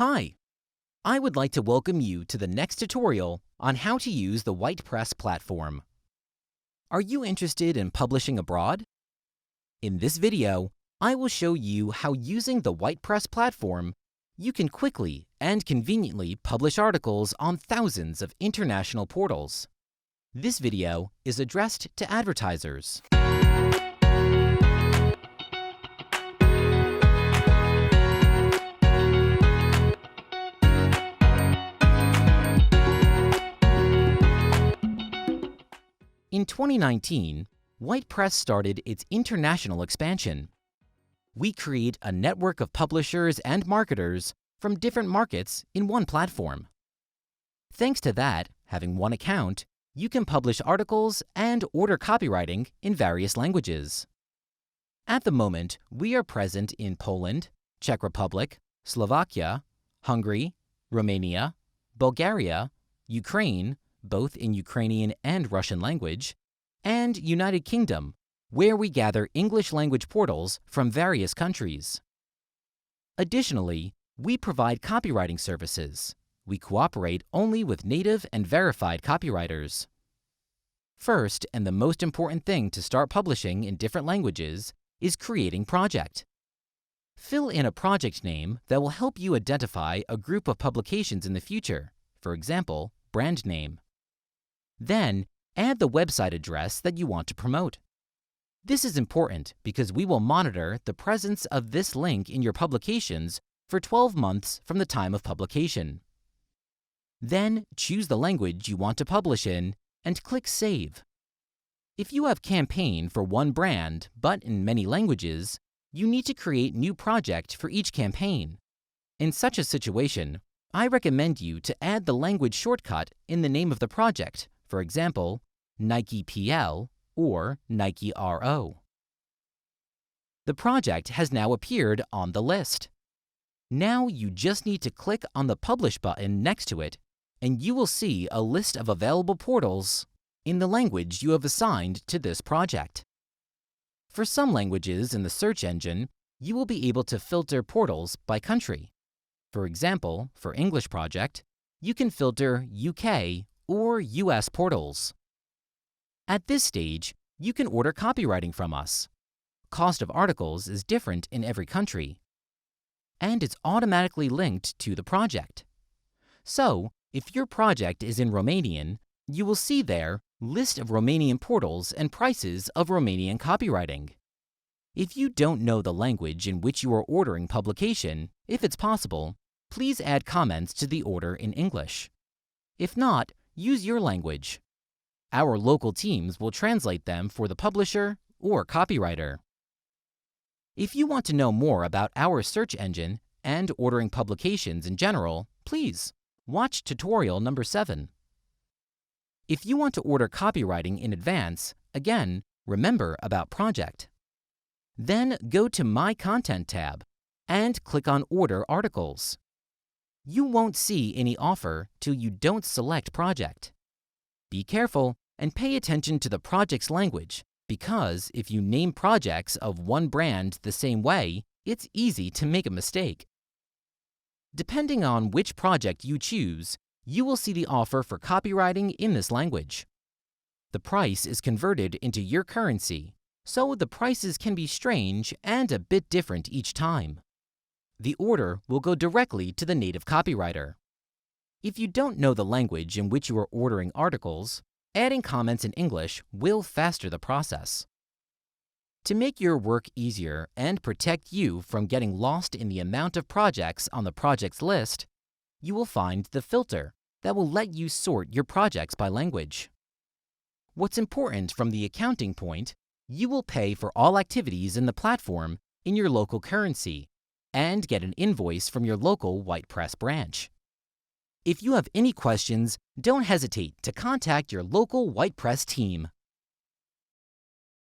Hi, I would like to welcome you to the next tutorial on how to use the WhitePress platform. Are you interested in publishing abroad? In this video, I will show you how using the WhitePress platform, you can quickly and conveniently publish articles on thousands of international portals. This video is addressed to advertisers. In 2019, WhitePress started its international expansion. We create a network of publishers and marketers from different markets in one platform. Thanks to that, having one account, you can publish articles and order copywriting in various languages. At the moment, we are present in Poland, Czech Republic, Slovakia, Hungary, Romania, Bulgaria, Ukraine, both in Ukrainian and Russian language, and United Kingdom, where we gather English language portals from various countries. Additionally, we provide copywriting services. We cooperate only with native and verified copywriters. First, and the most important thing to start publishing in different languages is creating project. Fill in a project name that will help you identify a group of publications in the future, for example, brand name. Then, add the website address that you want to promote. This is important because we will monitor the presence of this link in your publications for 12 months from the time of publication. Then, choose the language you want to publish in and click Save. If you have campaign for one brand but in many languages, you need to create new project for each campaign. In such a situation, I recommend you to add the language shortcut in the name of the project, for example, Nike PL or Nike RO. The project has now appeared on the list. Now you just need to click on the Publish button next to it, and you will see a list of available portals in the language you have assigned to this project. For some languages in the search engine, you will be able to filter portals by country. For example, for English project, you can filter UK or US portals. At this stage, you can order copywriting from us. Cost of articles is different in every country, and it's automatically linked to the project. So, if your project is in Romanian, you will see there list of Romanian portals and prices of Romanian copywriting. If you don't know the language in which you are ordering publication, if it's possible, please add comments to the order in English. If not, use your language. Our local teams will translate them for the publisher or copywriter. If you want to know more about our search engine and ordering publications in general, please watch tutorial number 7. If you want to order copywriting in advance, again, remember about project. Then go to My Content tab and click on Order Articles. You won't see any offer till you don't select project. Be careful and pay attention to the project's language, because if you name projects of one brand the same way, it's easy to make a mistake. Depending on which project you choose, you will see the offer for copywriting in this language. The price is converted into your currency, so the prices can be strange and a bit different each time. The order will go directly to the native copywriter. If you don't know the language in which you are ordering articles, adding comments in English will faster the process. To make your work easier and protect you from getting lost in the amount of projects on the projects list, you will find the filter that will let you sort your projects by language. What's important from the accounting point, you will pay for all activities in the platform in your local currency and get an invoice from your local WhitePress branch. If you have any questions, don't hesitate to contact your local WhitePress team.